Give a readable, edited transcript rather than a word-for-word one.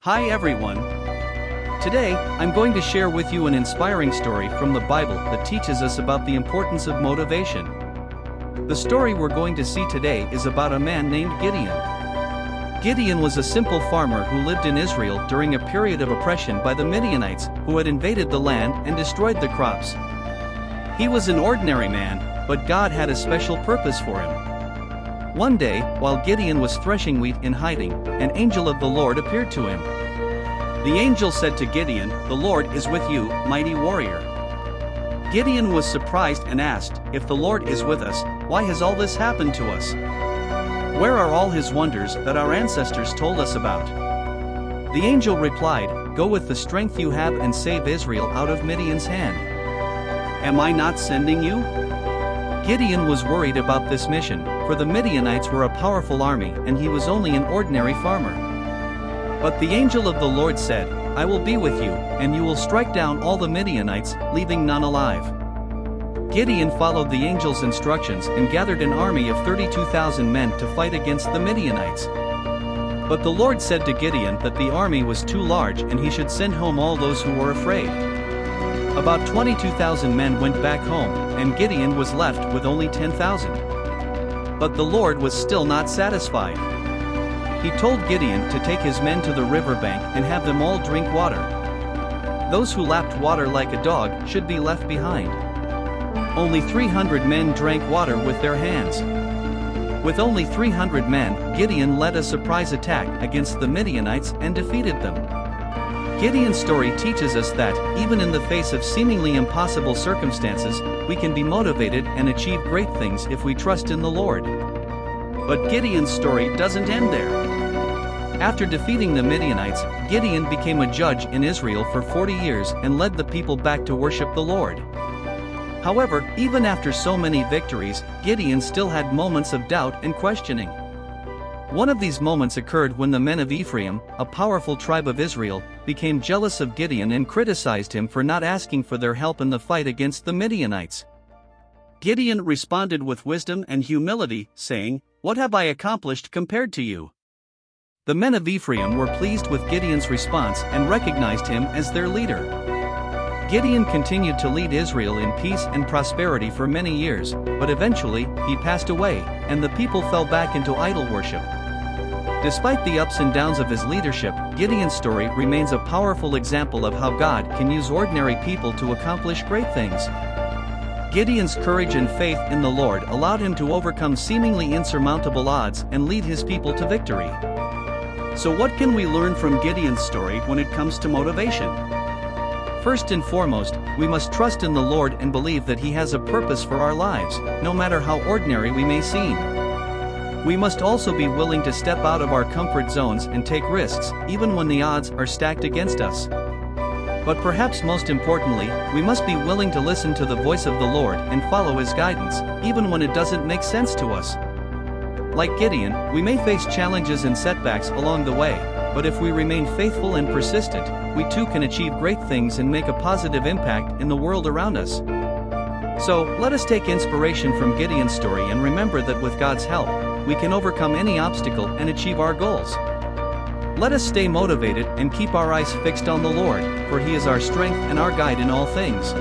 Hi everyone. Today, I'm going to share with you an inspiring story from the Bible that teaches us about the importance of motivation. The story we're going to see today is about a man named Gideon. Gideon was a simple farmer who lived in Israel during a period of oppression by the Midianites, who had invaded the land and destroyed the crops. He was an ordinary man, but God had a special purpose for him. One day, while Gideon was threshing wheat in hiding, an angel of the Lord appeared to him. The angel said to Gideon, "The Lord is with you, mighty warrior." Gideon was surprised and asked, "If the Lord is with us, why has all this happened to us? Where are all his wonders that our ancestors told us about?" The angel replied, "Go with the strength you have and save Israel out of Midian's hand. Am I not sending you?" Gideon was worried about this mission, for the Midianites were a powerful army and he was only an ordinary farmer. But the angel of the Lord said, "I will be with you, and you will strike down all the Midianites, leaving none alive." Gideon followed the angel's instructions and gathered an army of 32,000 men to fight against the Midianites. But the Lord said to Gideon that the army was too large and he should send home all those who were afraid. About 22,000 men went back home, and Gideon was left with only 10,000. But the Lord was still not satisfied. He told Gideon to take his men to the riverbank and have them all drink water. Those who lapped water like a dog should be left behind. Only 300 men drank water with their hands. With only 300 men, Gideon led a surprise attack against the Midianites and defeated them. Gideon's story teaches us that, even in the face of seemingly impossible circumstances, we can be motivated and achieve great things if we trust in the Lord. But Gideon's story doesn't end there. After defeating the Midianites, Gideon became a judge in Israel for 40 years and led the people back to worship the Lord. However, even after so many victories, Gideon still had moments of doubt and questioning. One of these moments occurred when the men of Ephraim, a powerful tribe of Israel, became jealous of Gideon and criticized him for not asking for their help in the fight against the Midianites. Gideon responded with wisdom and humility, saying, "What have I accomplished compared to you?" The men of Ephraim were pleased with Gideon's response and recognized him as their leader. Gideon continued to lead Israel in peace and prosperity for many years, but eventually, he passed away, and the people fell back into idol worship. Despite the ups and downs of his leadership, Gideon's story remains a powerful example of how God can use ordinary people to accomplish great things. Gideon's courage and faith in the Lord allowed him to overcome seemingly insurmountable odds and lead his people to victory. So what can we learn from Gideon's story when it comes to motivation? First and foremost, we must trust in the Lord and believe that He has a purpose for our lives, no matter how ordinary we may seem. We must also be willing to step out of our comfort zones and take risks, even when the odds are stacked against us. But perhaps most importantly, we must be willing to listen to the voice of the Lord and follow His guidance, even when it doesn't make sense to us. Like Gideon, we may face challenges and setbacks along the way, but if we remain faithful and persistent, we too can achieve great things and make a positive impact in the world around us. So, let us take inspiration from Gideon's story and remember that with God's help, we can overcome any obstacle and achieve our goals. Let us stay motivated and keep our eyes fixed on the Lord, for He is our strength and our guide in all things.